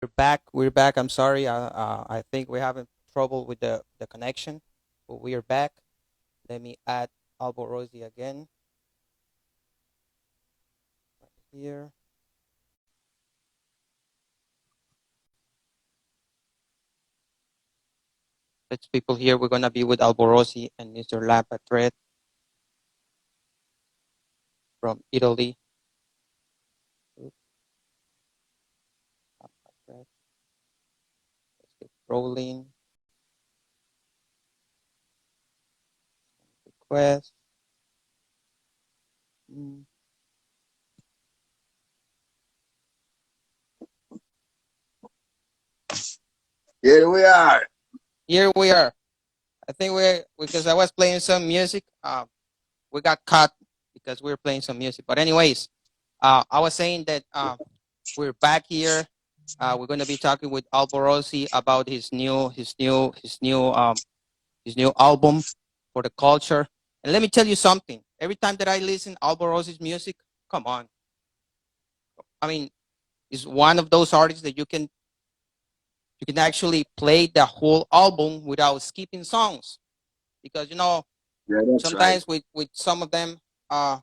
Back. We're back. I'm sorry. I think we're having trouble with the connection, but we are back. Let me add Alborosie again right here. Let's people here. We're gonna be with Alborosie and Mr. LampaDread from Italy. Oops, LampaDread. Let's get rolling. Request. Mm. Here we are. Here we are. I think we're because I was playing some music. We got caught because we were playing some music. But anyways, I was saying that we're back here. We're going to be talking with Alborosie about his new album for the culture. And let me tell you something. Every time that I listen Alborosie's music, come on. I mean, it's one of those artists that you can actually play the whole album without skipping songs, because Yeah, that's right. sometimes with some of them, right?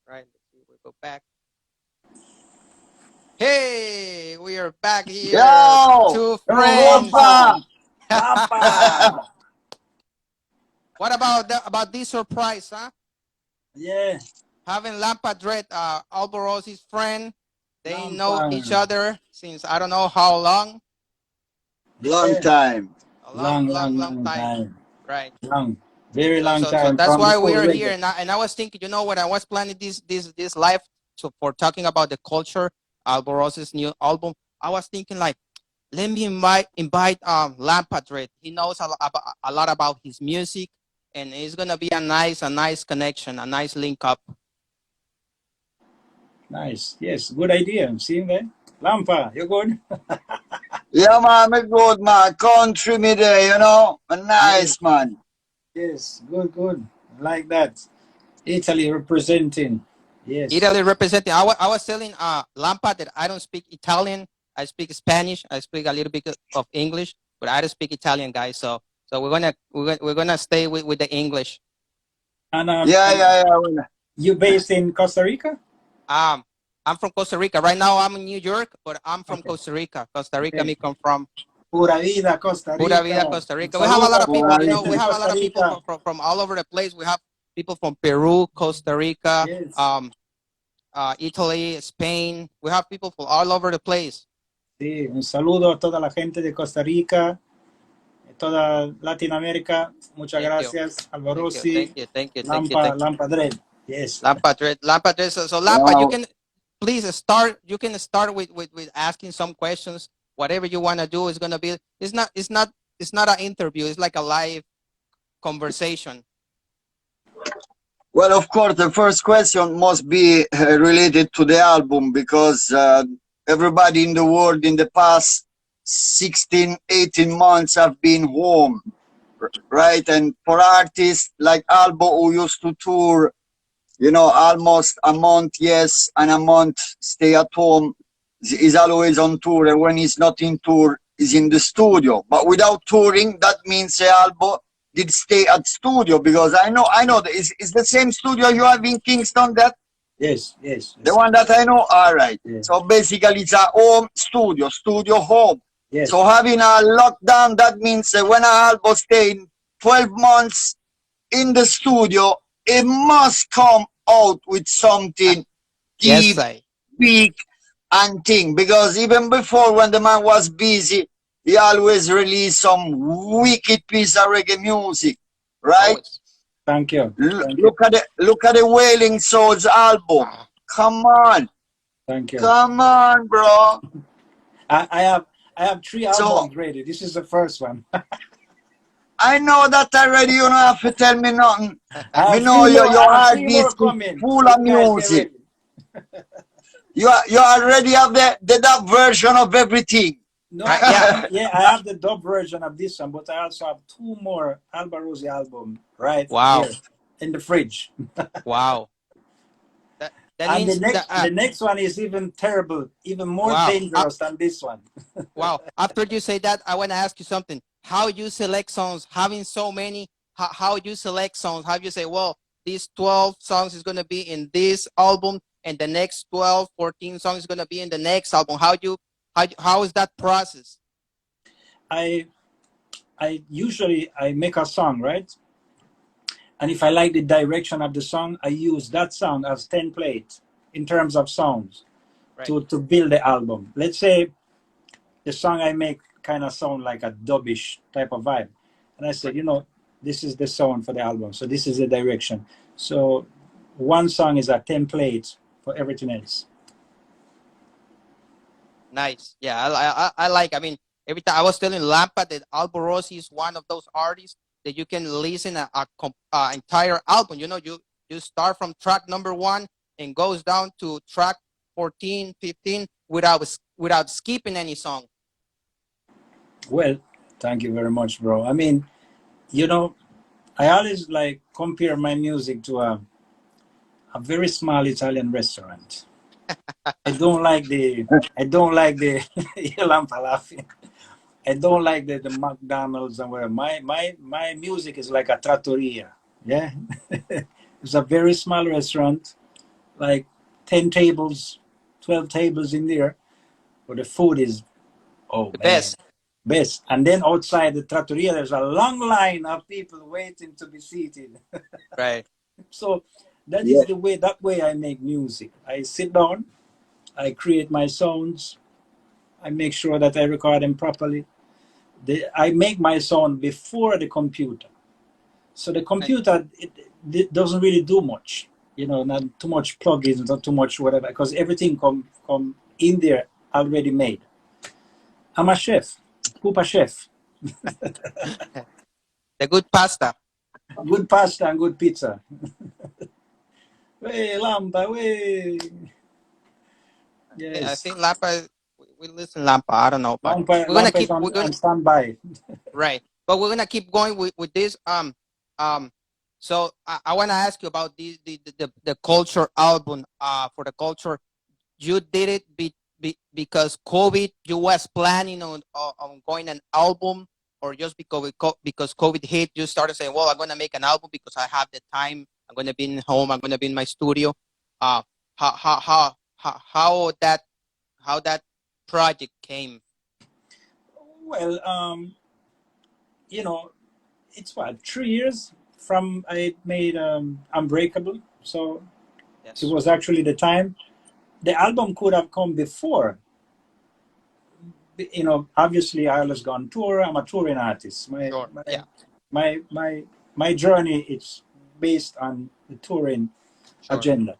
Let's see, we go back. Hey, we are back here. Yo, Two friends. Lampa. Lampa. What about about this surprise, huh? Yeah. Having LampaDread, Alborosie's friend. They know Lampa. each other since I don't know how long. Long Yeah. time. A long Long time. time. Right. Long. Very long So time that's from why we before are here. reggae. And I was thinking, when I was planning this live for talking about the culture, Alborosie's new album, I was thinking like, let me invite LampaDread. He knows a lot about his music, and it's gonna be a nice connection, a nice link up. Nice. Yes. Good idea. See that? Lampa, you good? Yeah, man, me good, man. Country me there, A Yes. nice man. Yes. Good. Good. I like that. Italy representing. Yes. Italy representing. I was telling Lampa that I don't speak Italian. I speak Spanish. I speak a little bit of English, but I don't speak Italian, guys. So we're gonna stay with the English. Yeah. You based in Costa Rica? Um, I'm from Costa Rica. Right now I'm in New York, but I'm from Okay. Costa Rica. Costa Rica, Okay. me come from Pura vida, Costa Pura Rica. Vida, Costa Un Rica. We have a saludo lot a of toda people, la Alright. gente we de have a Costa lot of people Rica. from all over the place. We have people from Peru, Costa Rica, Yes. Italy, Spain. We have people from all over the place. Sí, un saludo a toda la gente de Costa Rica, toda Latinoamérica. Muchas Thank you. gracias, Thank you. Thank Alborosie, you. Thank you. Thank you. Lampa, Thank you. LampaDread. Yes. Lampa. So Lampa, you Yeah. can please start. You can start with asking some questions. Whatever you want to do is gonna be. It's not an interview. It's like a live conversation. Well, of course, the first question must be related to the album because everybody in the world in the past 16, 18 months have been home, right? And for artists like Albo who used to tour, almost a month, yes, and a month stay at home, is always on tour. And when he's not in tour, he's in the studio. But without touring, that means Albo did stay at studio because I know that it's the same studio you have in Kingston, that Yes, yes. the one that I know. All right. Yeah. So basically, it's a home studio home. Yes. So having a lockdown, that means that when Albo stayed 12 months in the studio, it must come out with something Yes, deep, big, and thing. Because even before, when the man was busy, he always released some wicked piece of reggae music, right? always. Thank you. Look at the Wailing Souls album. Ah, Come on, Thank you. come on, bro. I have 3 So albums ready. This is the first one. I know that already. You don't have to tell me nothing. I Me have know 3 more. your I have hard 3 more disk is coming. full So of you guys get music. ready. You already have the dub version of everything. No, yeah. yeah, I have the dub version of this one, but I also have 2 more Alborosie album right Wow. here in the fridge. Wow. That And means that the next one is even terrible, even more wow. dangerous than this one. Wow. After you say that, I want to ask you something. How you select songs, having so many, how you select songs, how you say, well, these 12 songs is going to be in this album and the next 12, 14 songs is going to be in the next album. How is that process? I usually I make a song, right? And if I like the direction of the song, I use that song as template in terms of sounds Right. to build the album. Let's say the song I make kind of sound like a dubbish type of vibe. And I said, Right. you know, this is the sound for the album. So this is the direction. So one song is a template for everything else. Nice. Yeah, I like. I mean, every time I was telling Lampa that Alborosie is one of those artists that you can listen a entire album. You know, you start from track number 1 and goes down to track 14, 15 without skipping any song. Well, thank you very much, bro. I mean, you know, I always like compare my music to a very small Italian restaurant. I don't like the Lampa laughing. I don't like the McDonald's and whatever. My music is like a trattoria. Yeah. It's a very small restaurant, like 10 tables, 12 tables in there, but the food is, oh The man, best. best. And then outside the trattoria, there's a long line of people waiting to be seated. Right. So that Yeah. is that way I make music. I sit down, I create my sounds, I make sure that I record them properly. I make my sound before the computer. So the computer, it doesn't really do much. You know, not too much plugins, not too much whatever, because everything come in there already made. I'm a chef, Poopa chef. The good pasta. Good pasta and good pizza. Hey, Lamba, hey. I Yes. think Lampa. We listen Lampa. I don't know, but we're gonna Lampa is keep. We're gonna on standby. right, but we're gonna keep going with this. Um. So I want to ask you about the culture album. For the culture, you did it because COVID. You was planning on going an album, or just because COVID hit, you started saying, "Well, I'm gonna make an album because I have the time. I'm gonna be in home. I'm gonna be in my studio." Uh, how that project came? Well, you know, it's what 3 years from I made Unbreakable. So it Yes, was actually the time. The album could have come before. You know, obviously I always gone tour. I'm a touring artist. sure. Yeah, My journey is based on the touring sure, agenda.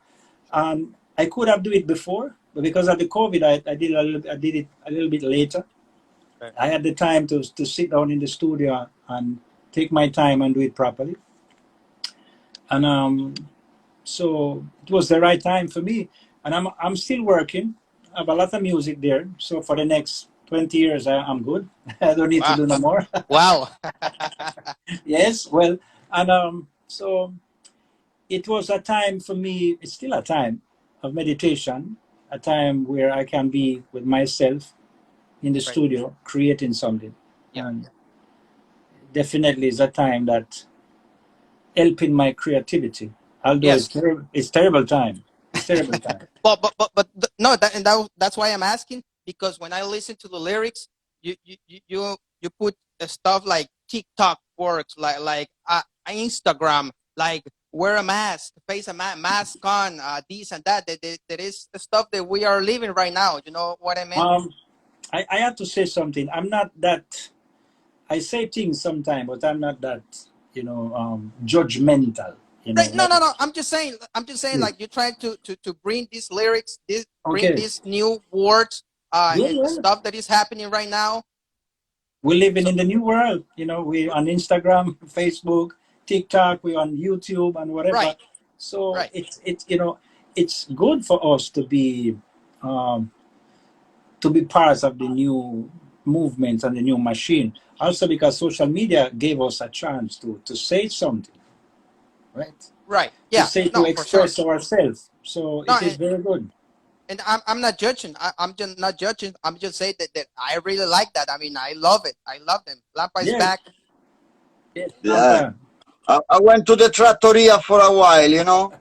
sure. I could have do it before, but because of the COVID, I did it a little bit later. Right. I had the time to sit down in the studio and take my time and do it properly. And so it was the right time for me. And I'm still working. I have a lot of music there. So for the next 20 years, I'm good. I don't need to Wow, do no more. wow. Yes, well, and so it was a time for me. It's still a time of meditation, a time where I can be with myself in the Right. studio creating something. Yeah. And definitely is a time that helping my creativity. Although Yes. it's terrible time. It's terrible time. No, that's why I'm asking, because when I listen to the lyrics, you put stuff like TikTok works, like Instagram, like wear a mask, face a mask on, this and that. That is the stuff that we are living right now. You know what I mean? I have to say something. I'm not that. I say things sometimes, but I'm not that. Judgmental. Right. No, Like, no, no. I'm just saying. I'm just saying. Like, you try to bring these lyrics, bring okay. these new words, Yeah, and yeah. stuff that is happening right now. We're living So in the new world. We on Instagram, Facebook, TikTok. We're on YouTube and whatever. right, So right. it's good for us um, to be part of the new movement and the new machine. Also because social media gave us a chance to say something, right? Right. to Yeah. say, to No, for sure. express ourselves. So No, it is very good. and I'm not judging. I'm just not judging. I'm just saying that I really like that. I mean, I love it. I love them. Lampa is Yes, back. yes, Yeah. Lampa. I went to the trattoria for a while, you know.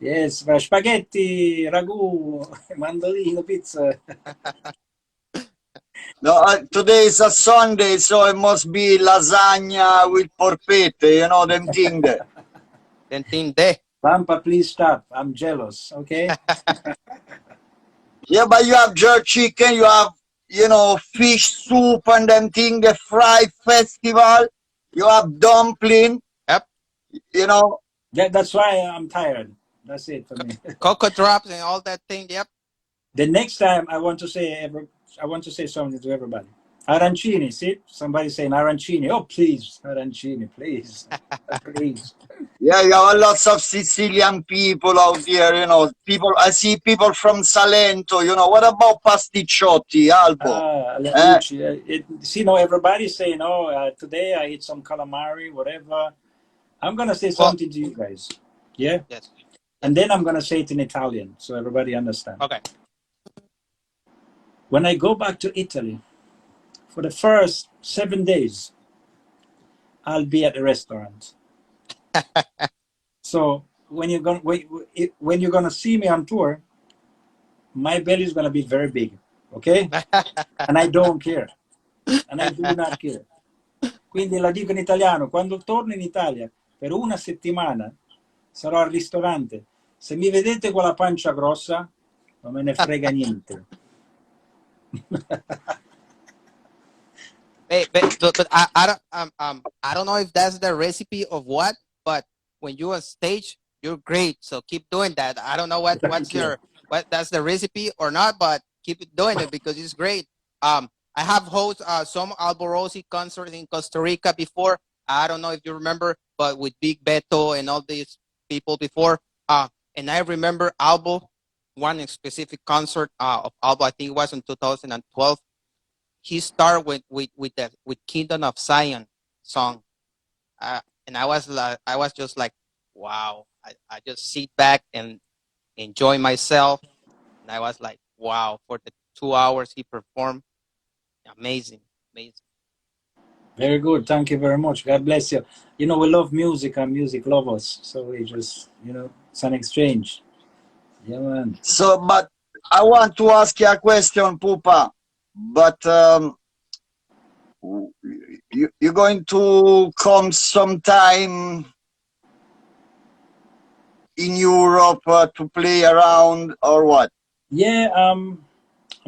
Yes, spaghetti, ragù, mandolino, pizza. No, today is a Sunday, so it must be lasagna with porpette, you know, them thing there. Then team day. Lampa, please stop. I'm jealous. Okay. Yeah, but you have jerk chicken, you have, you know, fish soup and them thing, the fry festival. You have dumpling, Yep. you know. That's why I'm tired. That's it for me. Cocoa drops and all that thing. Yep. The next time I want to say something to everybody. Arancini, see? Somebody saying arancini. Oh, please, arancini, please. Please. Yeah, you have lots of Sicilian people out there, you know. People, I see people from Salento, you know. What about pasticciotti, Albo? Le Eh? bucci. See, no, everybody's saying, oh, today I eat some calamari, whatever. I'm going to say Well, something to you guys. Yeah? yes. And then I'm going to say it in Italian so everybody understands. Okay. When I go back to Italy, for the first 7 days, I'll be at the restaurant. So when you're gonna see me on tour, my belly is gonna be very big, okay? And I don't care, and I do not care. Quindi la dico in italiano: quando torno in Italia per una settimana sarò al ristorante. Se mi vedete con la pancia grossa, non me ne frega niente. But I don't know if that's the recipe of what, but when you're on stage, you're great. So keep doing that. I don't know what's Thank you. your what that's the recipe or not, but keep it doing it because it's great. I have hosted some Alborosie concerts in Costa Rica before. I don't know if you remember, but with Big Beto and all these people before. And I remember Albo, one specific concert of Albo. I think it was in 2012. He started with Kingdom of Zion song, and I was just like, wow. I just sit back and enjoy myself, and I was like, wow. For the 2 hours he performed, amazing, amazing. Very good. Thank you very much. God bless you. You know, we love music and music lovers. So we just, it's an exchange. Yeah, man. So, but I want to ask you a question, Pupa. But you're going to come sometime in Europe to play around or what? Yeah, I'm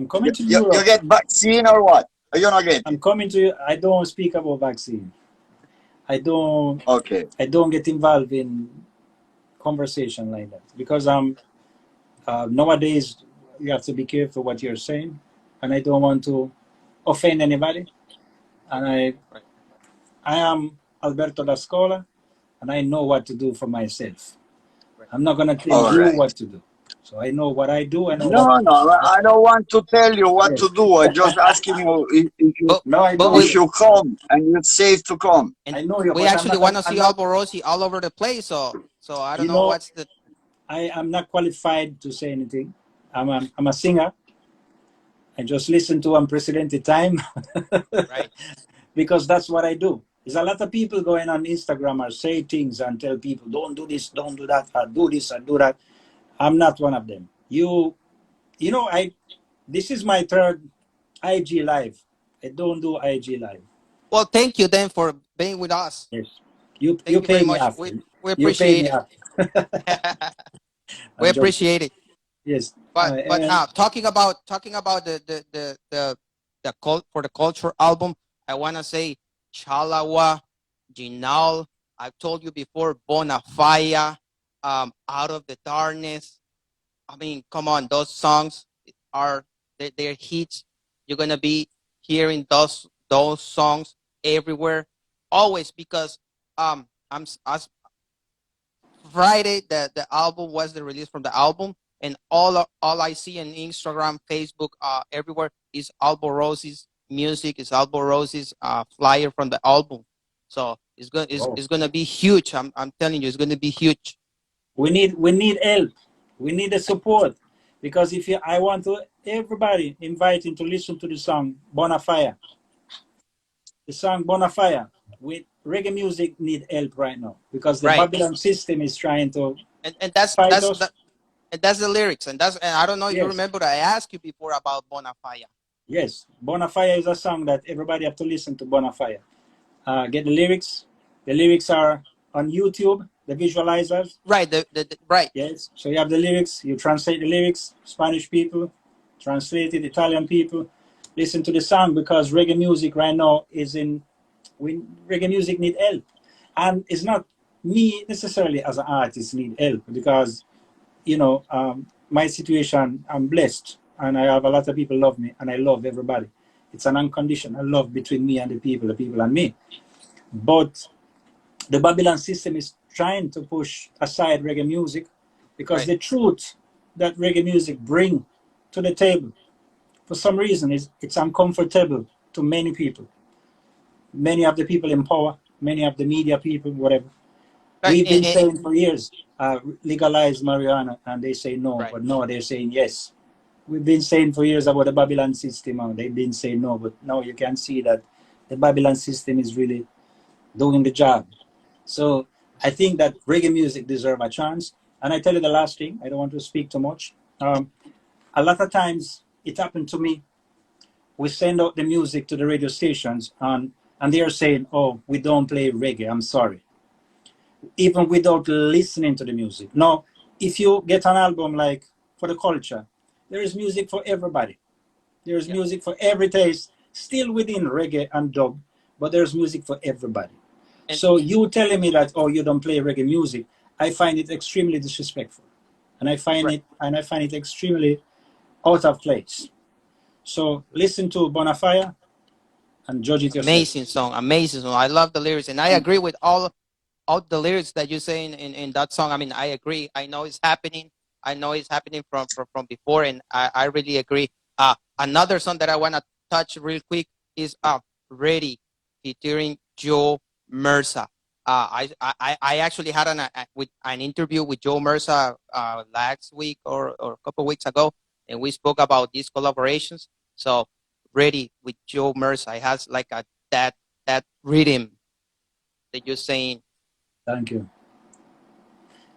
coming to You Europe. get vaccine or what? Or you not get I'm it? coming to. I don't speak about vaccine. I don't. Okay. I don't get involved in conversation like that because nowadays you have to be careful what you're saying, and I don't want to offend anybody. And Right. I am Alberto da Scola, and I know what to do for myself. Right. I'm not gonna tell All you right. what to do. So I know what I do. I know No, what. no, I don't want to tell you what Yes. to do. I'm just asking you But No, I but know. if we you come and you're safe to come. and I know you, we but I'm actually not. want to I'm see not. Alborosie all over the place. So I don't You know know, what's the I am not qualified to say anything. I'm a singer. I just listen to Unprecedented Time right. because that's what I do. There's a lot of people going on Instagram or say things and tell people, don't do this, don't do that, or do this, or do that. I'm not one of them. This is my third IG live. I don't do IG live. Well, thank you then for being with us. Yes. You Thank you very pay me much. after. We You pay appreciate me it. after. We I'm joking. appreciate it. Yes. But And talking about the for the culture album, I wanna say Chalawa, Ginal. I've told you before, Bonafaya, Out of the Darkness. I mean, come on, those songs are they're hits. You're gonna be hearing those songs everywhere, always because as Friday, the album was the release from the album, and all I see on Instagram, Facebook, everywhere is Alborosie's music, is Alborosie's flyer from the album. So it's Oh. it's gonna be huge. I'm telling you, it's gonna be huge. We need help. We need the support. Because if you, I want to everybody inviting to listen to the song Bonafire. The song Bonafire with reggae music need help right now because the Right. Babylon system is trying to And that's fight that's us. that and that's the lyrics. And I don't know if you Yes, remember I asked you before about Bonafire. yes. Bonafire is a song that everybody have to listen to. Bonafire. Get the lyrics. The lyrics are on YouTube. The visualizers. Right. Right. Yes. So you have the lyrics. You translate the lyrics. Spanish people translate it. Italian people listen to the song because reggae music right now is in. Reggae music need help, and it's not me necessarily as an artist need help because my situation, I'm blessed and I have a lot of people love me and I love everybody. It's an unconditional love between me and the people and me. But the Babylon system is trying to push aside reggae music because Right. the truth that reggae music bring to the table, for some reason, is it's uncomfortable to many people. Many of the people in power, many of the media people, whatever. Right. We've been saying for years, legalize marijuana, and they say no, Right. but no, they're saying yes. We've been saying for years about the Babylon system, and they've been saying no, but now you can see that the Babylon system is really doing the job. So I think that reggae music deserves a chance. And I tell you the last thing, I don't want to speak too much. A lot of times it happened to me. We send out the music to the radio stations, and they are saying, oh, we don't play reggae, I'm sorry, even without listening to the music. Now, if you get an album like For the Culture, there is music for everybody. There is Yeah. music for every taste, still within reggae and dub, but there's music for everybody. And So you telling me that, oh, you don't play reggae music, I find it extremely disrespectful. And right. I find it extremely out of place. So listen to Bonafire and judge it yourself. Amazing song. Amazing song. I love the lyrics, and I agree with all the lyrics that you say in that song. I mean, I agree. I know it's happening. I know it's happening from before, and I really agree. Another song that I want to touch real quick is Ready, featuring Joe Mersa. I actually had an interview with Joe Mersa last week or a couple weeks ago, and we spoke about these collaborations. So Ready with Joe Mersa, it has like that rhythm that you're saying. Thank you.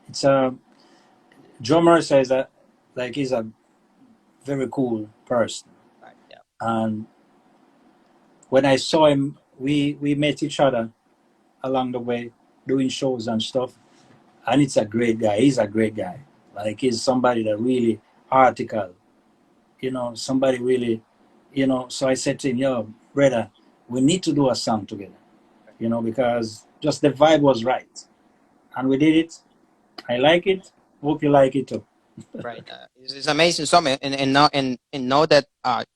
It's Joe Mercer is he's a very cool person. Right, yeah. And when I saw him, we met each other along the way doing shows and stuff. And it's a great guy. He's a great guy. Like he's somebody that really article, somebody really, So I said to him, yo, brother, we need to do a song together, because just the vibe was right. And we did it. I like it. Hope you like it too. Right. It's amazing song, and know that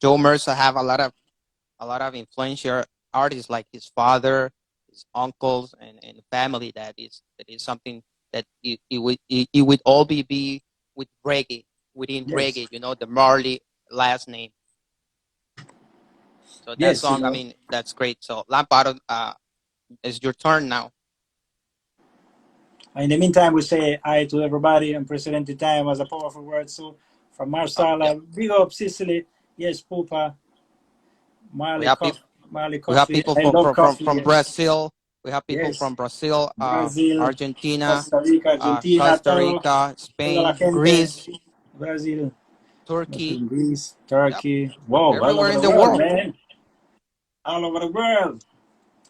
Joe Mercer have a lot of influential artists like his father, his uncles, and family. That is something that it would all be with reggae, within Yes. reggae. The Marley last name. So that Yes, song, I mean, that's great. So Lampard, it's your turn now. In the meantime, we say hi to everybody, and Presidente Time was a powerful word. So from Yeah, Marsala, big up Sicily. Yes, Pupa, we Marley have people. Coffee, Marley We have Coffee. people I from love from from, coffee. from Yes, Brazil. We have people yes. from Brazil, Brazil, Argentina, Costa Rica, Argentina, Costa todo, Rica, toda la Spain, gente. Greece, Brazil, Turkey. Greece, Yep, Turkey. Wow, all everywhere over in the the world, world, man. All over the world.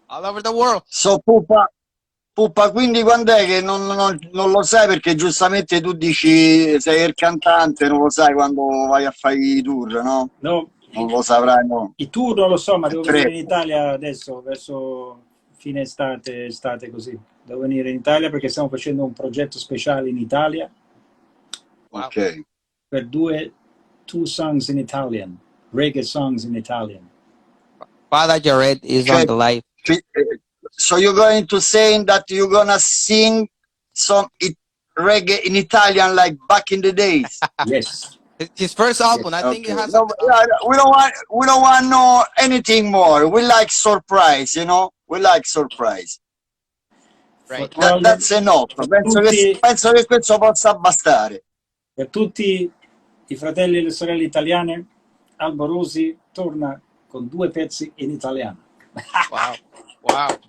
all over the world. So Pupa, quindi quando è che non lo sai perché giustamente tu dici sei il cantante, non lo sai quando vai a fare i tour, no? No, Non lo saprai, no? i tour non lo so, ma È devo venire in freddo. Italia adesso, verso fine estate così. Devo venire in Italia perché stiamo facendo un progetto speciale in Italia Wow. Ok. per two songs in Italian, reggae songs in Italian. Father Jared is on Cioè, the live. so you're going to say that you're gonna sing some reggae in Italian like back in the days? Yes, His first album, I think it Okay. has No, yeah, we don't want to know anything more. We like surprise, you know. We like surprise. right. Well, That's enough. tutti, Penso che questo possa bastare. per tutti i fratelli e le sorelle italiane, Alborosie torna con 2 pezzi in italiano. Wow. Wow.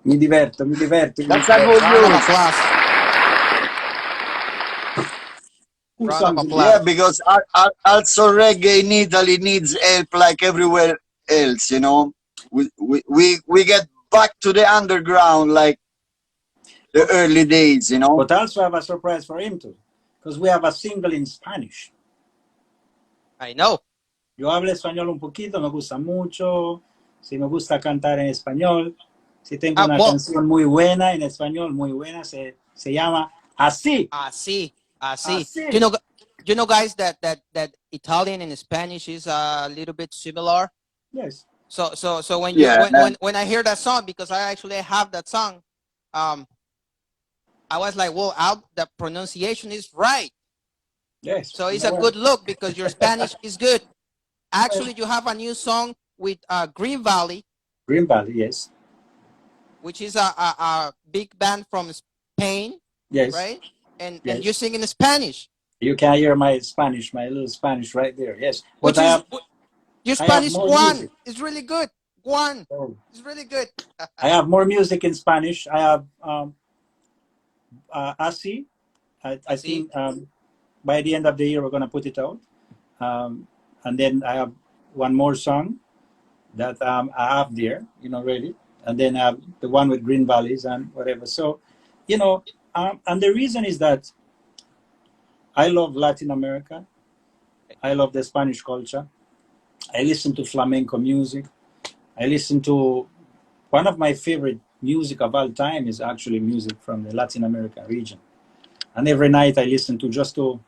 Mi diverto, mi diverto. That's a good Round of news. applause. Cool Round of songs in applause. Yeah, because also reggae in Italy needs help like everywhere else, you know. We get back to the underground like the early days, you know. But also have a surprise for him too, because we have a single in Spanish. I know. Yo hablo español un poquito, me gusta mucho. Si me gusta cantar en español, si tengo una Well, canción muy buena en español, muy buena, se llama Así. see. See. Así. You know, guys, that Italian and Spanish is a little bit similar. Yes. So when Yeah. when I hear that song, because I actually have that song, I was like, well, the pronunciation is right. Yes. So it's a good look because your Spanish is good. Actually, you have a new song with Green Valley, Green Valley, yes. which is a big band from Spain, Yes. right? And Yes. and you sing in Spanish. You can hear my Spanish, my little Spanish right there. Yes. Which But is your I have Spanish more one music. is really good. One Oh. is really good. I have more music in Spanish. I have Así. I See? think by the end of the year we're gonna put it out. And then I have one more song that I have there, you know, ready. And then I have the one with Green Valleys and whatever. So, you know, and the reason is that I love Latin America. I love the Spanish culture. I listen to flamenco music. I listen to one of my favorite music of all time is actually music from the Latin American region. And every night I listen to just to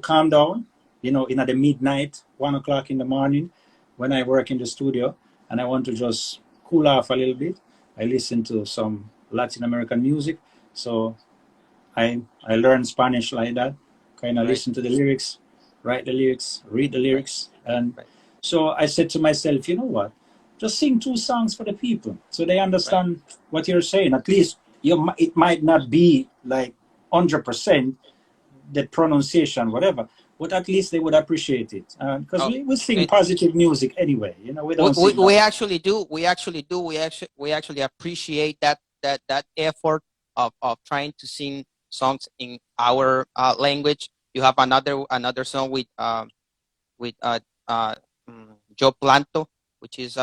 calm down, you know, in at the midnight, 1 o'clock in the morning, when I work in the studio and I want to just cool off a little bit, I listen to some Latin American music. So I learn Spanish like that, kind of listen to the lyrics, write the lyrics, read the lyrics. And so I said to myself, you know what, just sing 2 songs for the people so they understand what you're saying. At least it might not be like 100% the pronunciation, whatever, but at least they would appreciate it because we sing positive music anyway. You know, we don't. We actually do. We actually appreciate that effort of trying to sing songs in our language. You have another song with Joe Planto, which is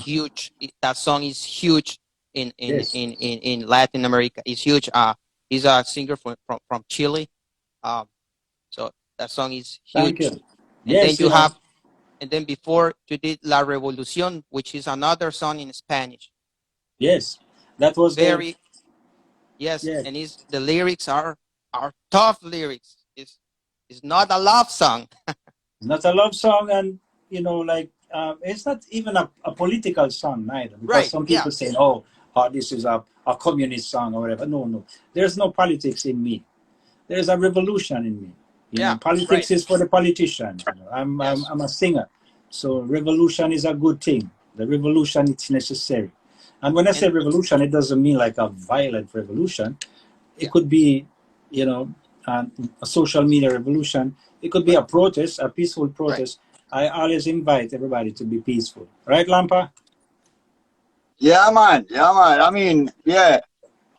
huge. That song is huge in Latin America. It's huge. He's a singer from Chile. So that song is huge. Thank you. And then you have, and then before you did La Revolución, which is another song in Spanish. Yes, that was very. Yes, and the lyrics are tough lyrics. It's not a love song. It's not a love song, and you know, like it's not even a political song neither. Because some people say, "Oh, this is a communist song or whatever." No, there's no politics in me. There's a revolution in me. You know, politics is for the politician. You know, I'm a singer, so revolution is a good thing. The revolution is necessary. And when I say revolution, it doesn't mean like a violent revolution. It could be, you know, a social media revolution. It could be a protest, a peaceful protest. I always invite everybody to be peaceful. Right, Lampa? Yeah, man. I mean, yeah.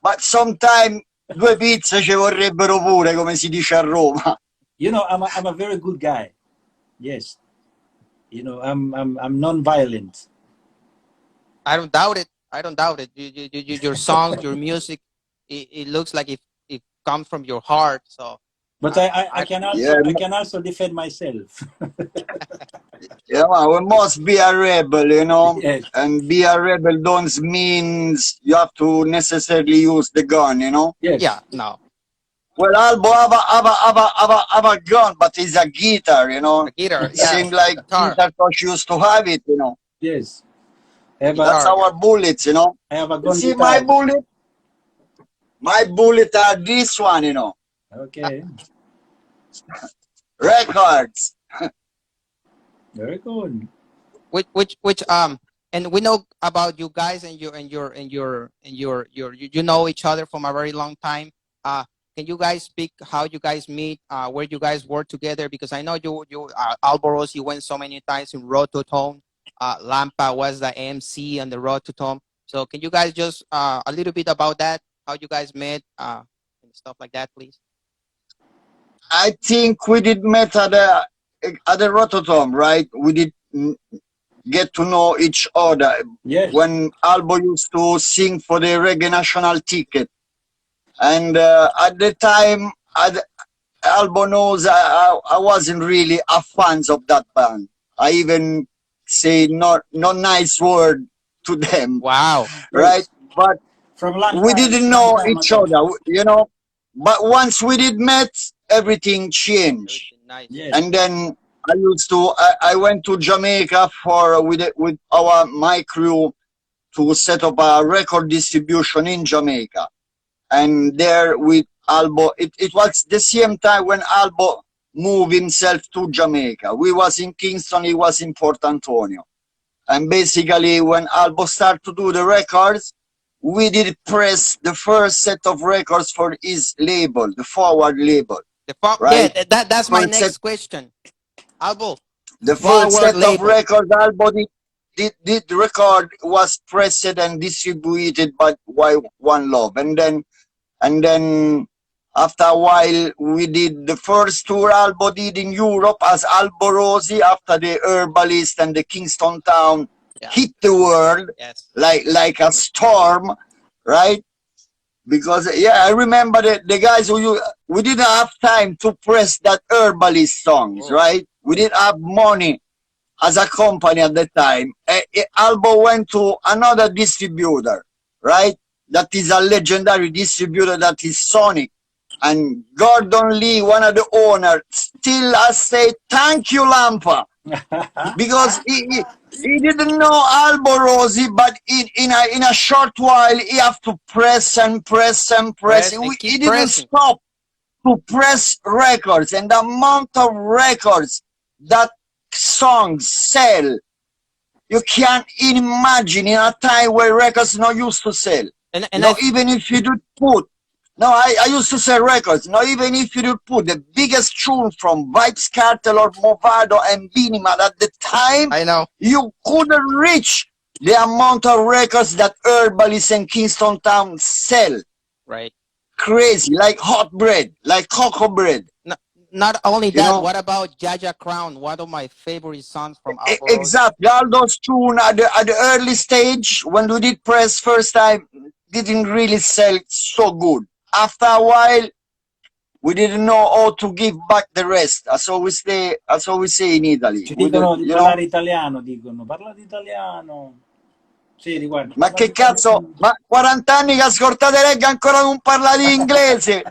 But sometimes 2 pizze ci vorrebbero pure, come si dice a Roma. You know, I'm a very good guy. Yes. You know, I'm non-violent. I don't doubt it. Your songs, your music, it looks like it comes from your heart. So, but I can also defend myself. Yeah, man, we must be a rebel, you know. Yes. And be a rebel don't means you have to necessarily use the gun, you know. Yes. Yeah. No. Well, Albo have a gun, but it's a guitar, you know. A guitar. It seems like guitar coach used to have it, you know. Yes. That's our bullets, you know. I have a gun. See my bullet? My bullet are this one, you know. Okay. records. Very good. Which and we know about you guys and you know each other from a very long time. Can you guys speak how you guys meet, where you guys work together? Because I know Alborosie, you went so many times in Road to Tone. Lampa was the MC on the Road to Tone. So can you guys just a little bit about that, how you guys met, and stuff like that, please? I think we did met at the Rototom, right? We did get to know each other Yes. when Albo used to sing for the Reggae National Ticket. And at the time, Albo knows I wasn't really a fan of that band. I even say not nice word to them, Wow. right? But From long we time, didn't long know time each ago. other, you know. But once we did met, everything changed. Everything nice. Yes. And then I went to Jamaica with my crew to set up a record distribution in Jamaica. And there with Albo, it was the same time when Albo moved himself to Jamaica. We was in Kingston, he was in Port Antonio. And basically when Albo started to do the records, we did press the first set of records for his label, the Forward label. Right? Yeah, that's my First set, next question. Albo, the first Forward set of label. records Albo did record was pressed and distributed by One Love. And then after a while, we did the first tour Albo did in Europe as Alborosie after the Herbalist and the Kingston Town hit the world like a storm, right? Because, yeah, I remember the guys we didn't have time to press that Herbalist songs, right? We didn't have money as a company at the time. Albo went to another distributor, right? That is a legendary distributor, that is Sonic. And Gordon Lee, one of the owners, still I say, thank you, Lampa. Because he didn't know Alborosie, but in a short while, he have to press and press and press. He didn't stop to press records. And the amount of records that songs sell, you can't imagine in a time where records not used to sell. And even if you do put, I used to sell records. Now, even if you do put the biggest tune from Vibes Cartel or Movado and Binima at the time, I know you couldn't reach the amount of records that Herbalist and Kingston Town sell. Right. Crazy, like hot bread, like cocoa bread. Not only that, what about Jaja Crown? One of my favorite songs from Alborosie. Exactly. All those tunes at the early stage, when we did press first time, didn't really sell so good. After a while, we didn't know how to give back the rest. That's all we say in Italy. Ci dicono di parlare italiano, dicono. Parlate italiano. Sì, riguarda. Ma che cazzo? Ma 40 anni che ascoltate reggae ancora non parlate inglese?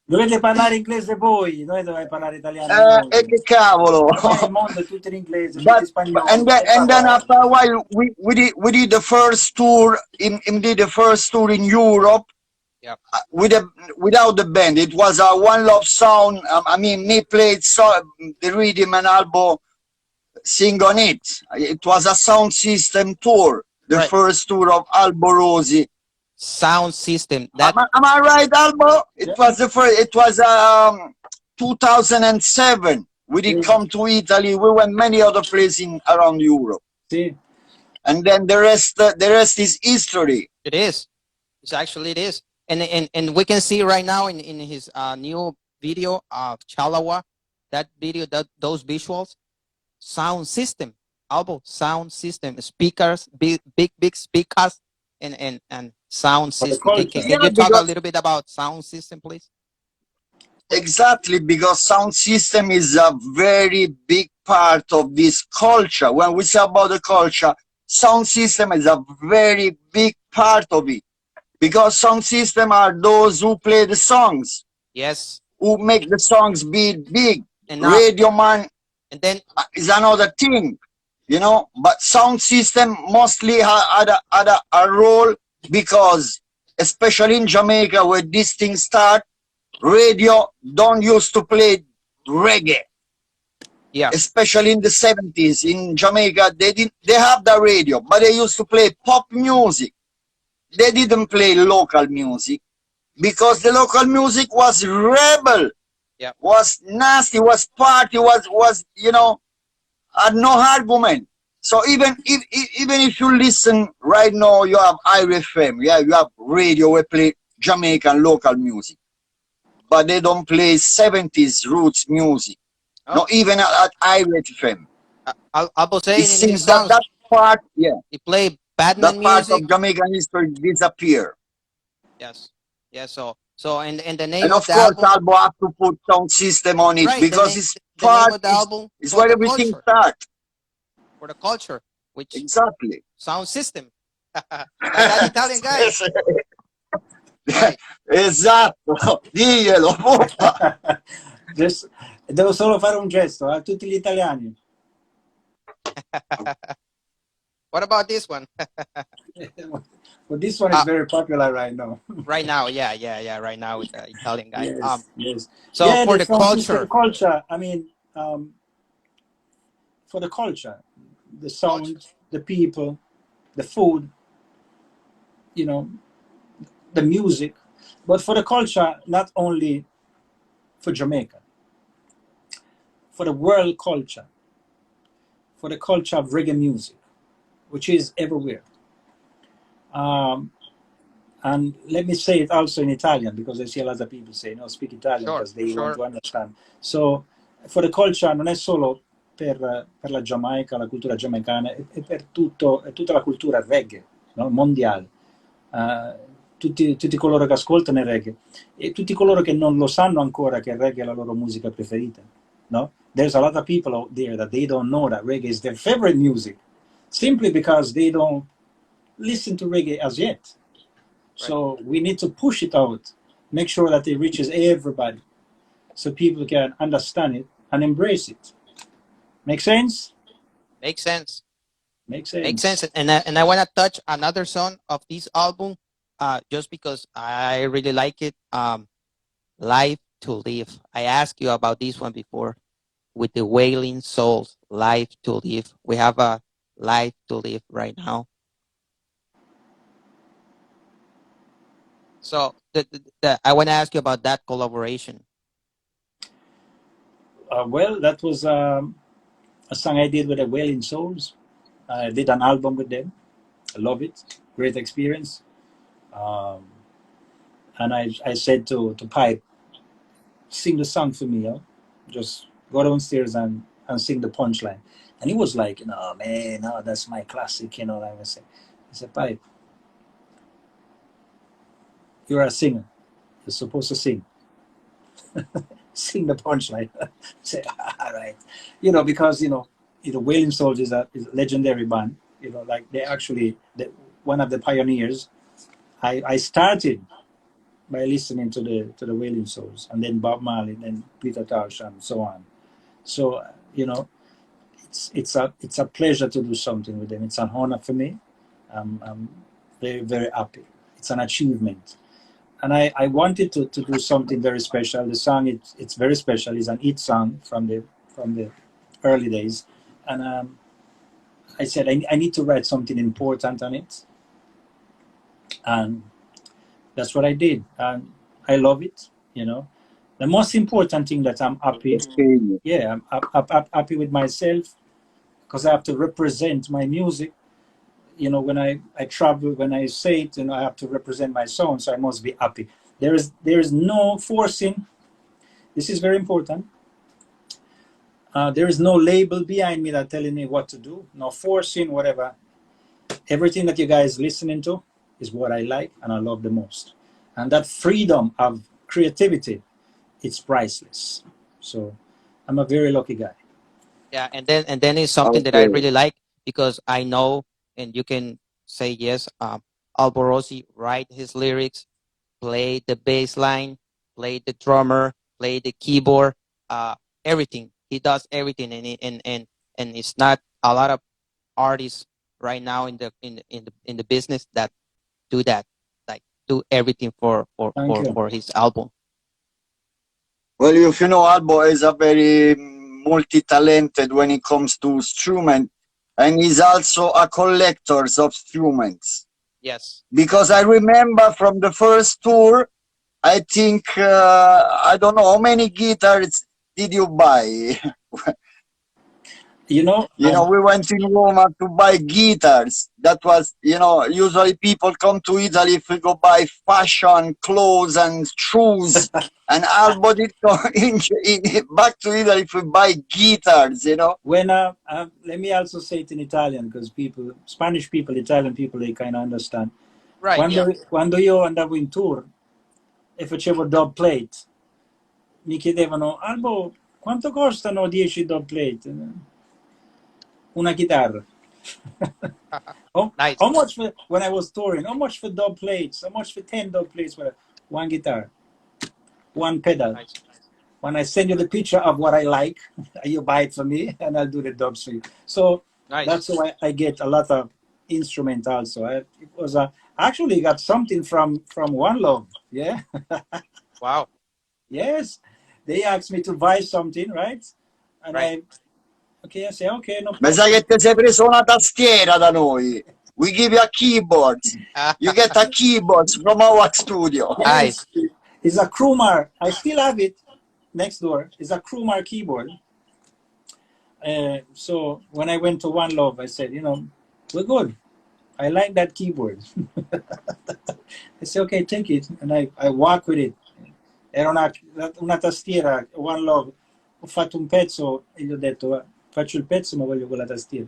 Dovete parlare inglese voi, noi dobbiamo parlare italiano. E che cavolo! Il mondo è tutto in inglese, tutto in spagnolo. And then after a while, we did the first tour. Did the first tour in Europe. Yep. Without the band. It was a One Love sound. I mean, me played the rhythm and Albo sing on it. It was a sound system tour. The first tour of Alborosie. Sound system. Am I right, Albo? It was the first. It was 2007. We did come to Italy. We went many other places around Europe. Sí. And then the rest is history. It is. It is. And we can see right now in his new video of Chalawa, that video, those visuals, sound system, Albo, sound system, speakers, big speakers, and sound system. Can you talk a little bit about sound system, please? Exactly, because sound system is a very big part of this culture. When we say about the culture, sound system is a very big part of it. Because sound system are those who play the songs. Yes. Who make the songs be big. And now, Radio man and then is another thing, you know. But sound system mostly had a role because, especially in Jamaica where this thing start, radio don't used to play reggae, Yeah. especially in the 70s in Jamaica. They have the radio, but they used to play pop music. They didn't play local music because the local music was rebel, Yeah. was nasty, was party, was had no argument. So even if you listen right now, you have IRFM, yeah, you have radio we play Jamaican local music, but they don't play 70s roots music. Oh, Not even at IRFM. Albo It saying in his seems that songs, that part, yeah, he play that Batman part music. of Jamaican history disappear. Yes. Yeah. So and the name And of of the course, album, Albo have to put sound system on it right? because it's The name part, of the album it's for where the everything culture, starts. for the culture, which Exactly. sound system, like that Italian guy, right? Esatto, diglielo, pupa. Just, devo solo fare un gesto a tutti gli italiani. What about this one? But this one is uh, very popular right now. right now, yeah. Right now with the Italian guy. Yes, yes. So Yeah, for the the sound system culture, culture. I mean, for the culture, the culture, sound, the people, the food, you know, the music. But for the culture, not only for Jamaica, for the world culture, for the culture of reggae music, which is everywhere. Um, and let me say it also in Italian, because I see a lot of people say, no, speak Italian sure, because they want sure, to understand. So, for the culture non è solo per la Giamaica, la cultura giamaicana, è per è tutta la cultura reggae, no? Mondiale. Tutti coloro che ascoltano il reggae e tutti coloro che non lo sanno ancora che il reggae è la loro musica preferita. No? There's a lot of people out there that they don't know that reggae is their favorite music simply because they don't listen to reggae as yet. right. So we need to push it out, make sure that it reaches everybody so people can understand it and embrace it. Make sense? Makes sense. Makes Makes sense. sense. And I want to touch another song of this album, just because I really like it. Life to Live. I asked you about this one before with the Wailing Souls. Life to Live. We have a life to live right now. So I want to ask you about that collaboration. Well, that was a song I did with the Wailing Souls. I did an album with them. I love it. Great experience. Um, and I said to Pipe, sing the song for me, yo. Just go downstairs and sing the punchline. And he was like, no, man, no, that's my classic, like I said. I said, Pipe, you're a singer. You're supposed to sing. Sing the punchline. Say, all right. Because, Wailing Souls is a legendary band. Like they actually, one of the pioneers. I started by listening to the Wailing Souls, and then Bob Marley, then Peter Tosh, and so on. So it's a pleasure to do something with them. It's an honor for me. I'm very very happy. It's an achievement, and I wanted to do something very special. The song it's very special. It's an hit song from the early days, and I said I need to write something important on it, and that's what I did, and I love it. The most important thing that I'm happy. Okay. Yeah, I'm happy with myself because I have to represent my music. When I travel, when I say it, I have to represent my sound, so I must be happy. There is no forcing. This is very important. There is no label behind me that telling me what to do. No forcing, whatever. Everything that you guys listening to is what I like and I love the most. And that freedom of creativity, it's priceless. So I'm a very lucky guy. Yeah, and then it's something that I Okay. really like because I know, and you can say yes. Alborosie write his lyrics, play the bass line, play the drummer, play the keyboard, uh, everything. He does everything, and it's not a lot of artists right now in the business that do that, like do everything for for Thank for you. for his album. Well, if you know, Albo is a very multi-talented when it comes to instrument, and he's also a collector of instruments. Yes. Because I remember from the first tour, I think I don't know how many guitars did you buy. You know, We went in Roma to buy guitars. That was, usually people come to Italy if we go buy fashion, clothes, and shoes. And Albo did go back to Italy if we buy guitars. when let me also say it in Italian because Spanish people, Italian people, they kind of understand. Right. Yeah. Quando io andavo in tour e facevo dub plate, mi chiedevano, Albo, quanto costano 10 dub plate? Una chitarra. Nice. How much for, when I was touring, how much for dub plates? How much for 10 dub plates for one guitar? One pedal. Nice. When I send you the picture of what I like, you buy it for me and I'll do the dubs for you. So Nice. that's why I get a lot of instrument also. It was I actually got something from One Love. Yeah. Wow. Yes. They asked me to buy something, right? And Right. I say, okay, no Ma sai problem. che ti sei preso una tastiera da noi? We give you a keyboard. You get a keyboard from our studio. Nice. Yes. It's a Krumar. I still have it next door. It's a Krumar keyboard. So when I went to One Love, I said, we're good. I like that keyboard. I said, okay, take it. And I walk with it. Era una tastiera, One Love. Ho fatto un pezzo e gli ho detto, faccio il pezzo ma voglio quella tastiera.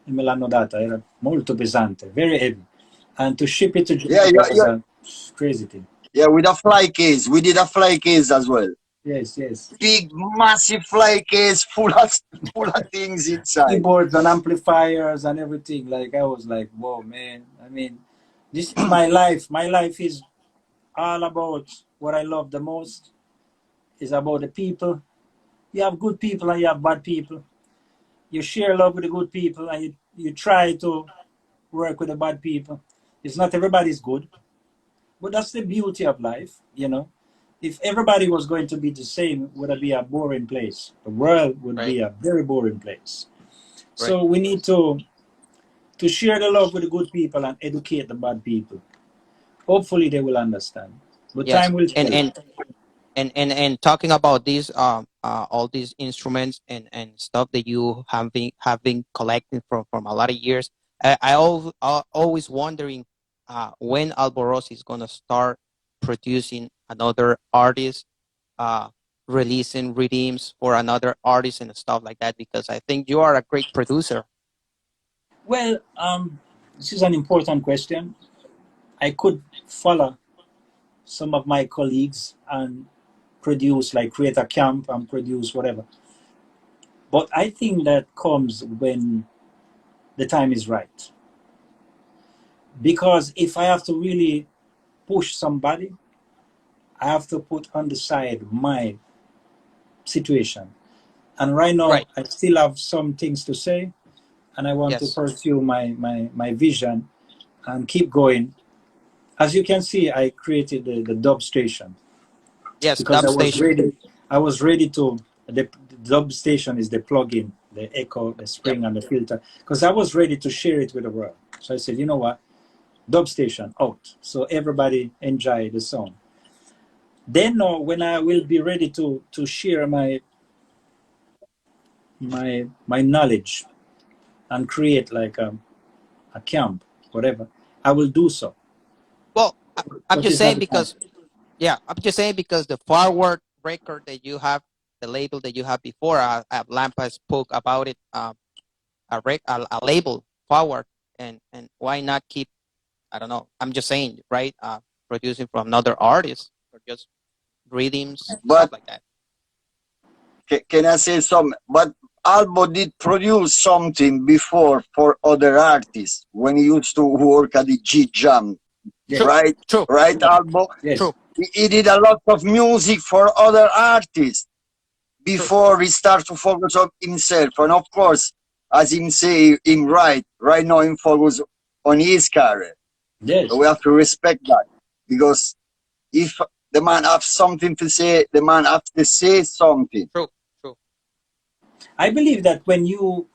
E me l'hanno data. Era molto pesante, very heavy. And to ship it to Japan was a crazy thing. Yeah, with a fly case. We did a fly case as well. Yes, yes. Big, massive fly case full of things inside. Keyboards and amplifiers and everything. Like I was like, whoa, man. I mean, this is my life. My life is all about what I love the most. It's about the people. You have good people and you have bad people. You share love with the good people and you try to work with the bad people. It's not everybody's good, but that's the beauty of life, If everybody was going to be the same, it would be a boring place. The world would be a very boring place. Right. So we need to share the love with the good people and educate the bad people. Hopefully they will understand. But Yes. time will tell. And talking about these all these instruments and stuff that you have been collecting from a lot of years, I always wondering when Alborosie is gonna start producing another artist, releasing redeems for another artist and stuff like that, because I think you are a great producer. Well, this is an important question. I could follow some of my colleagues and produce, like create a camp and produce whatever. But I think that comes when the time is right. Because if I have to really push somebody, I have to put on the side my situation. And right now, Right. I still have some things to say, and I want to Yes. pursue my vision and keep going. As you can see, I created the dub station. Yes, Because dub station. I was ready to, the dub station is the plugin, the echo, the spring, Yep. and the filter. Because I was ready to share it with the world. So I said, you know what? Dub station out. So everybody enjoy the song. Then when I will be ready to share my knowledge and create like a camp, whatever, I will do so. Well, I'm But just it's not saying the time. because I'm just saying because the forward record that you have, the label that you have before, Lampa spoke about it, a label forward, and why not keep? I don't know. I'm just saying, right? Producing from another artist or just rhythms, stuff But like that. can I say something? But Albo did produce something before for other artists when he used to work at the G Jam, Yes. right? True. Right, Albo? Yes. True. He did a lot of music for other artists before he started to focus on himself. And of course, as him say, right now him focus on his career. Yes. So we have to respect that, because if the man have something to say. The man have to say something. True, true. I believe that when you,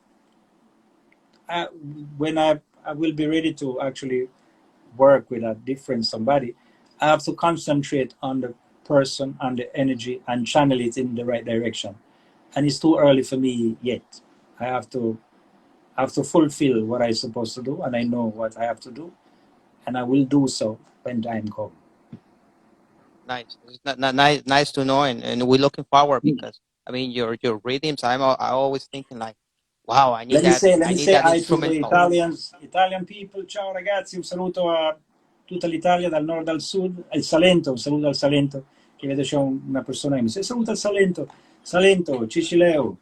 when I will be ready to actually work with a different somebody, I have to concentrate on the person and the energy and channel it in the right direction. And it's too early for me yet. I have to fulfill what I'm supposed to do, and I know what I have to do, and I will do so when time comes. Nice. It's nice to know, and we're looking forward because I mean your rhythms. I always thinking like, wow, I need that. Let I me need say that hi to the instrumental. Italian people. Ciao ragazzi, un saluto a tutta l'Italia dal nord al sud, il Salento, un saluto al Salento, che vedo c'è una persona che mi dice saluta al Salento, Salento, Cicileo.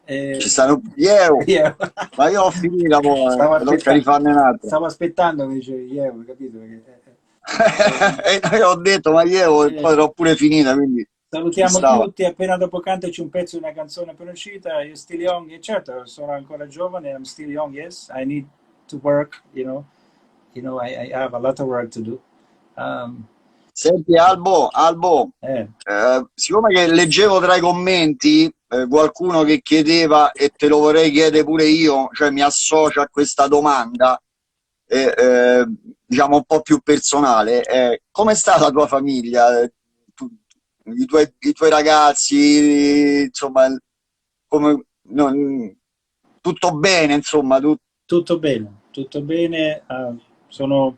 Ci stanno, yeah. Ma io ho finito, tocca rifarne un'altra. Stavo aspettando che dicevi, capito? E io ho detto, ma io poi l'ho pure finita, quindi salutiamo tutti. Appena dopo cantaci un pezzo di una canzone appena uscita. You're still young, e certo, sono ancora giovane. I'm still young, yes. I need to work, you know, I have a lot of work to do. Senti Albo, siccome che leggevo tra i commenti qualcuno che chiedeva, e te lo vorrei chiedere pure io, cioè mi associo a questa domanda, diciamo un po' più personale, come sta la tua famiglia? I tuoi ragazzi, insomma, come, tutto bene, insomma? Tutto bene. Sono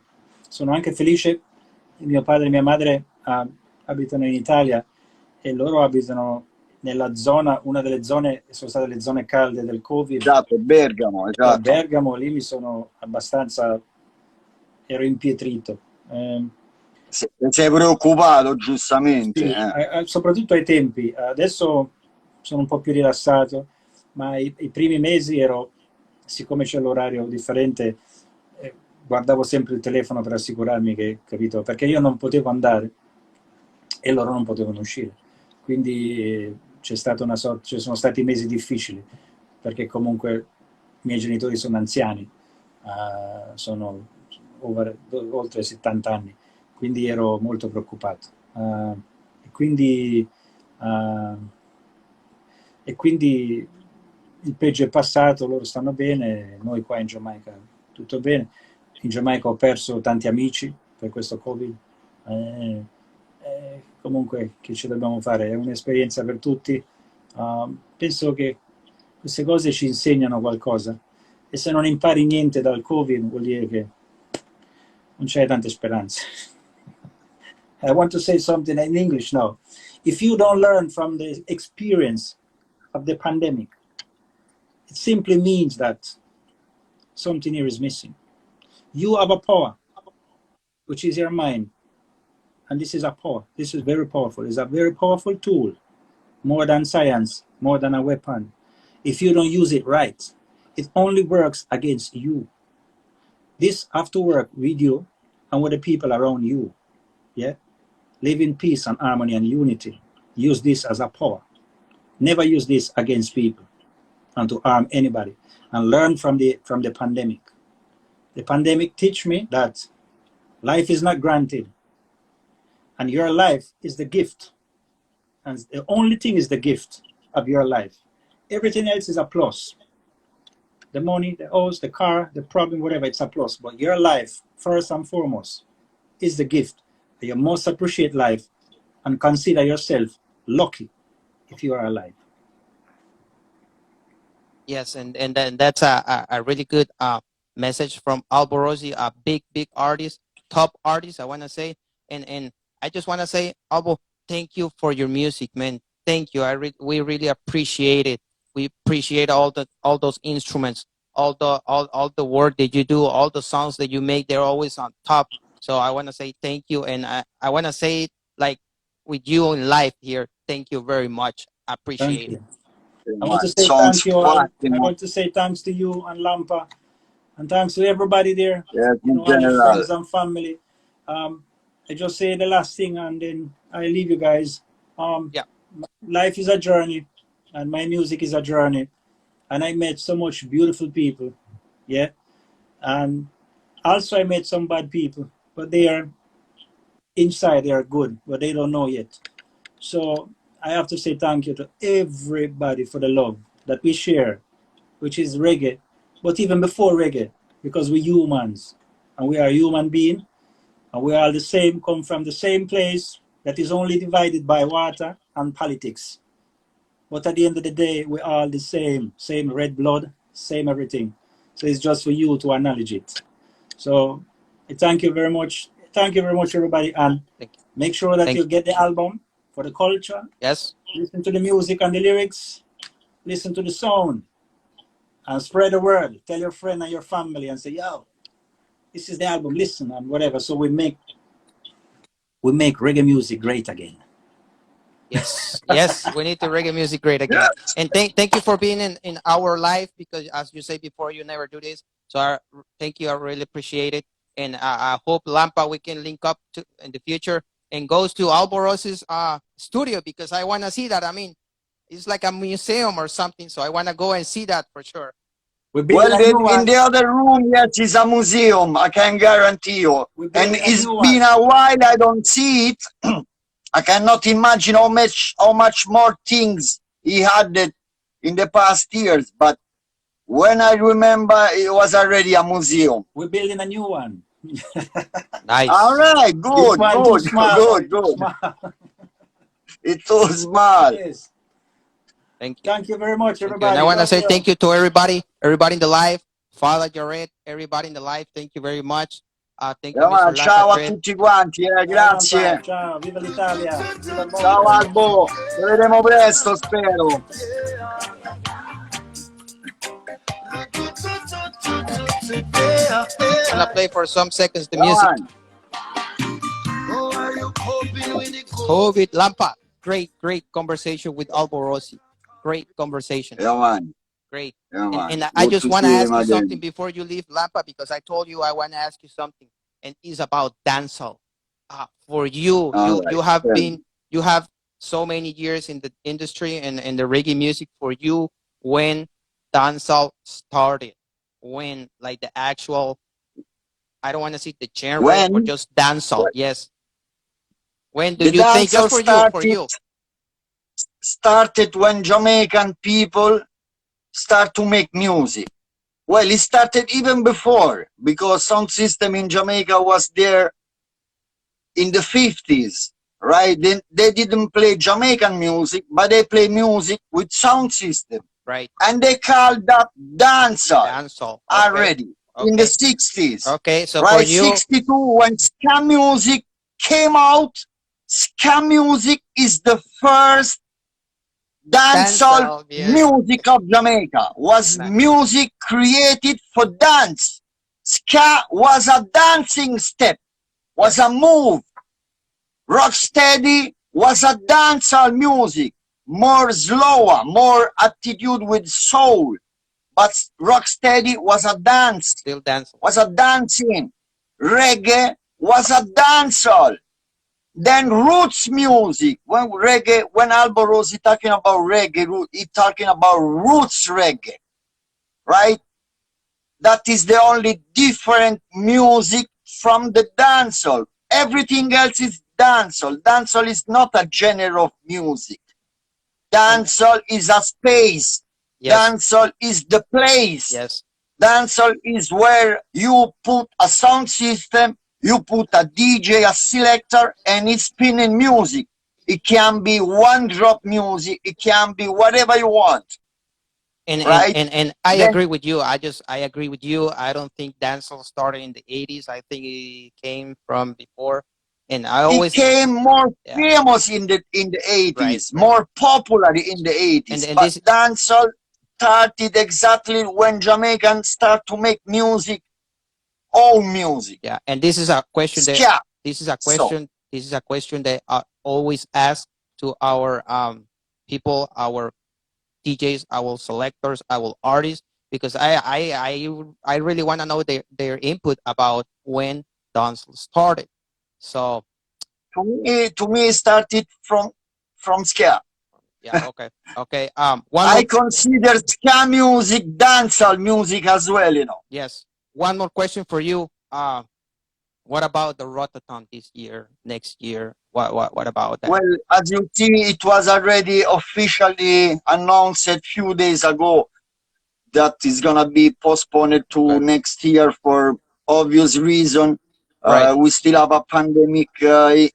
anche felice. Mio padre e mia madre abitano in Italia e loro abitano nella zona, una delle zone, sono state le zone calde del Covid. Esatto, Bergamo, esatto. A Bergamo, lì mi sono abbastanza, ero impietrito. Sei preoccupato, giustamente. Sì, soprattutto ai tempi. Adesso sono un po' più rilassato, ma i primi mesi siccome c'è l'orario differente, guardavo sempre il telefono per assicurarmi che, capito, perché io non potevo andare e loro non potevano uscire. Quindi ci sono stati mesi difficili, perché comunque i miei genitori sono anziani, sono oltre 70 anni, quindi ero molto preoccupato. E quindi il peggio è passato, loro stanno bene, noi qua in Giamaica tutto bene. In Giamaica ho perso tanti amici per questo Covid. Comunque, che ci dobbiamo fare? È un'esperienza per tutti. Penso che queste cose ci insegnano qualcosa, e se non impari niente dal Covid vuol dire che non c'è tante speranze. I want to say something in English now. If you don't learn from the experience of the pandemic, it simply means that something here is missing. You have a power, which is your mind. And this is a power. This is very powerful. It's a very powerful tool, more than science, more than a weapon. If you don't use it right, it only works against you. This have to work with you and with the people around you. Yeah? Live in peace and harmony and unity. Use this as a power. Never use this against people and to harm anybody. And learn from the pandemic. The pandemic teach me that life is not granted. And your life is the gift. And the only thing is the gift of your life. Everything else is a plus. The money, the house, the car, the problem, whatever, it's a plus. But your life, first and foremost, is the gift. You must appreciate life and consider yourself lucky if you are alive. Yes, and that's a really good message from Alborosie, a big artist, top artist, I want to say. And I just want to say, Albo, thank you for your music, man. Thank you. We really appreciate it. We appreciate all those instruments, all the work that you do, all the songs that you make. They're always on top. So I want to say thank you, and I want to say it like with you in life here. Thank you very much. I appreciate it. I want to say thank you. I want to say thanks to you and Lampa, and thanks to everybody there. Yes, all your friends and family. I just say the last thing, and then I leave you guys. Yeah. Life is a journey, and my music is a journey, and I met so much beautiful people, yeah, and also I met some bad people, but they are inside they are good, but they don't know yet. So I have to say thank you to everybody for the love that we share, which is reggae, but even before reggae, because we're humans and we are human beings and we are all the same, come from the same place that is only divided by water and politics. But at the end of the day, we're all the same red blood, same everything. So it's just for you to acknowledge it. So thank you very much. Thank you very much, everybody. And Thank you. make sure that Thank you you. get the album for the culture. Yes. Listen to the music and the lyrics. Listen to the sound. And spread the word. Tell your friend and your family and say, yo, this is the album. Listen and whatever. So we make reggae music great again. Yes, yes, we need the reggae music great again. Yes. And thank you for being in our life, because as you say before, you never do this. So thank you, I really appreciate it. And I hope Lampa we can link up to in the future and goes to Alborosie's studio, because I want to see that. I mean, it's like a museum or something. So I want to go and see that for sure. We're building Well, a new in one. the other room, yes, is a museum. I can guarantee you. We're And building a it's new been one. a while I don't see it. I cannot imagine how much more things he had in the past years. But when I remember, it was already a museum. We're building a new one. Nice. All right, This good, one too good, small. good, Too good. small. It's too small. Yes. Thank you. Thank you very much, Thank you. And everybody. I want to God say bless. thank you to everybody in the live. Father Jared, everybody in the live, thank you very much. Thank you, Mr. Ciao a LampaDread. tutti quanti, Ciao, grazie. Lampa. Ciao, viva l'Italia. Viva il Ciao mondo. Albo, ci vedremo presto, spero. I'm gonna play for some seconds the Yeah, music. man. COVID Lampa. Great conversation with Alborosie. Great conversation. Yeah, man. Great. Yeah, man. And I Good just to want to see ask him you something again. before you leave Lampa, because I told you I want to ask you something, and it's about dancehall. For you, All right. you have so many years in the industry and in the reggae music. For you, when dancehall started, when like the actual, I don't want to say the genre, but When just dancehall. Yes. When do the you think? Just dancehall for you, for you. started when Jamaican people start to make music. Well, it started even before, because sound system in Jamaica was there in the 50s, right? They didn't play Jamaican music, but they play music with sound system. Right. And they called that dancehall Dancehall. Okay. already in the 60s. Okay. So for Right, you, 62, when ska music came out, ska music is the first dancehall yes. music of Jamaica. Was Nice. music created for dance. Ska was a dancing step, was a move. Rocksteady was a dancehall music, more slower, more attitude with soul. But Rocksteady was a dance, Still dancing. was a dancing. Reggae was a dancehall. Then roots music. When reggae, when Alborosie talking about reggae, he talking about roots reggae, right? That is the only different music from the dancehall. Everything else is dancehall. Dancehall is not a genre of music. Dancehall is a space. Yes. Dancehall is the place. Yes. Dancehall is where you put a sound system, you put a DJ, a selector, and it's spinning music. It can be one drop music, it can be whatever you want. Right? And I agree with you. I agree with you. I don't think dancehall started in the 80s. I think it came from before. And I always it came more famous in the 80s, right. more popular in the 80s. And but this dancehall started exactly when Jamaicans start to make music, own music. Yeah, and this is a question that this is a question that I always ask to our people, our DJs, our selectors, our artists, because I really want to know their input about when dancehall started. So to me it started from ska. Yeah, okay. I consider ska music dancehall music as well, you know. Yes. One more question for you. What about the Rototom this year, next year? What about that? Well, as you see, it was already officially announced a few days ago that is gonna be postponed to Okay. next year for obvious reason. Right. We still have a pandemic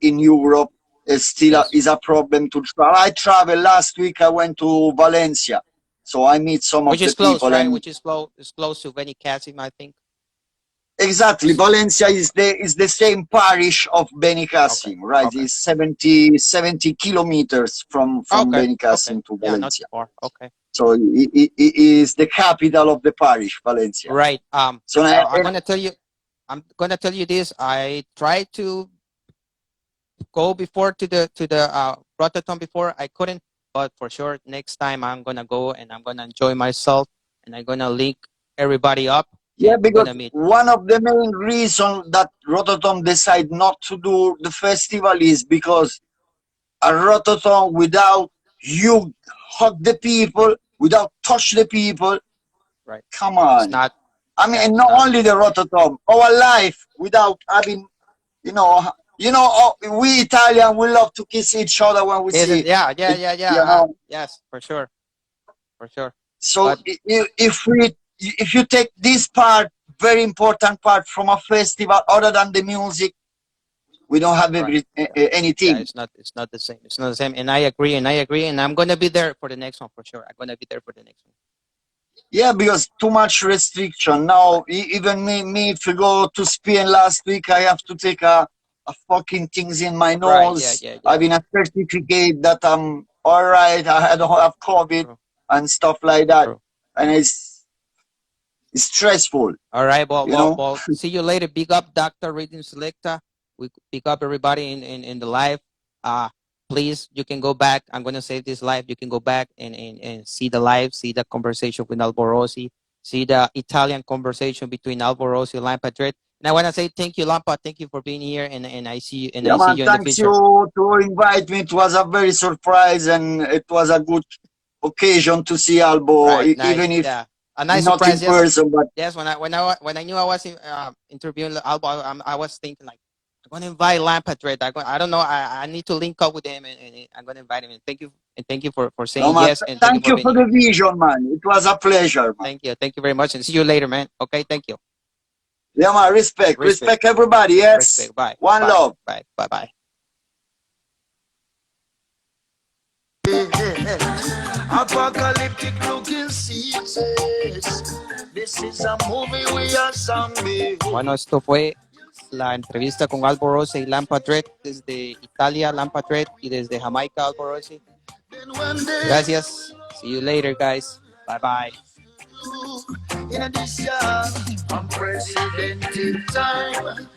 in Europe. It still Yes. is a problem to travel. I traveled last week. I went to Valencia, so I meet some of Which the is close, people. right? And Which is close. It's close to Benicassim, I think. exactly, Valencia is the same parish of Okay. Benicassim, right? Okay. It's 70 kilometers from Okay. Okay. Benicassim to Yeah, not too Valencia. far. Okay. So it is the capital of the parish, Valencia. Right. So I'm gonna tell you. I'm gonna tell you this. I tried to go before to the Rototom before. I couldn't, but for sure next time I'm gonna go and I'm gonna enjoy myself and I'm gonna link everybody up yeah, and we're because gonna meet. one of the main reasons that Rototom decide not to do the festival is because a Rototom without you hug the people, without touch the people, Right. come It's on. not. I Yeah. mean, It's not not. only the Rototom, our life without having, we Italian, we love to kiss each other when we Isn't? see Yeah. Yeah. it, Yeah. you Yeah. know. Yes, for sure. For sure. So But if you take this part, very important part from a festival, other than the music, we don't have right. Yeah. anything. It's not. It's not the same. It's not the same. And I agree. And I agree. And I'm gonna be there for the next one for sure. I'm gonna be there for the next one. Yeah, because too much restriction. Right. Now, even me, if you go to Spain last week, I have to take a fucking things in my Right. Yeah. nose, Yeah. Yeah. having a certificate that I'm all right, I don't have COVID True. and stuff like that. True. And it's stressful, All right. you know? See you later. Big up, Dr. Rhythm Selector. We pick up everybody in the live. Please, you can go back. I'm going to save this live. You can go back and see the live, see the conversation with Alborosie, see the Italian conversation between Alborosie and LampaDread. And I want to say thank you, Lampa. Thank you for being here. And I see you Yeah, I see man, you in the thanks future. you to invite me. It was a very surprise and it was a good occasion to see Albo, Right. Nice. even if Yeah. A nice not in surprise. Yes. person, but Yes. When I knew I was interviewing Albo, I was thinking like, I'm gonna invite LampaDread. I don't know. I need to link up with him, and I'm gonna invite him. And thank you for no, saying man, yes, and thank you thank for you being for here. the vision, man. It was a pleasure, man. Thank you very much, and see you later, man. Okay, thank you. Yeah, man, respect. Respect, Respect everybody, yes? respect. Bye, One bye, love. bye, bye, bye. Apocalyptic looking seasons. This is a movie we are zombie. Bueno, esto fue la entrevista con Alborosie y LampaDread desde Italia, LampaDread, y desde Jamaica, Alborosie. Gracias. See you later, guys. Bye, bye. In this year, unprecedented time.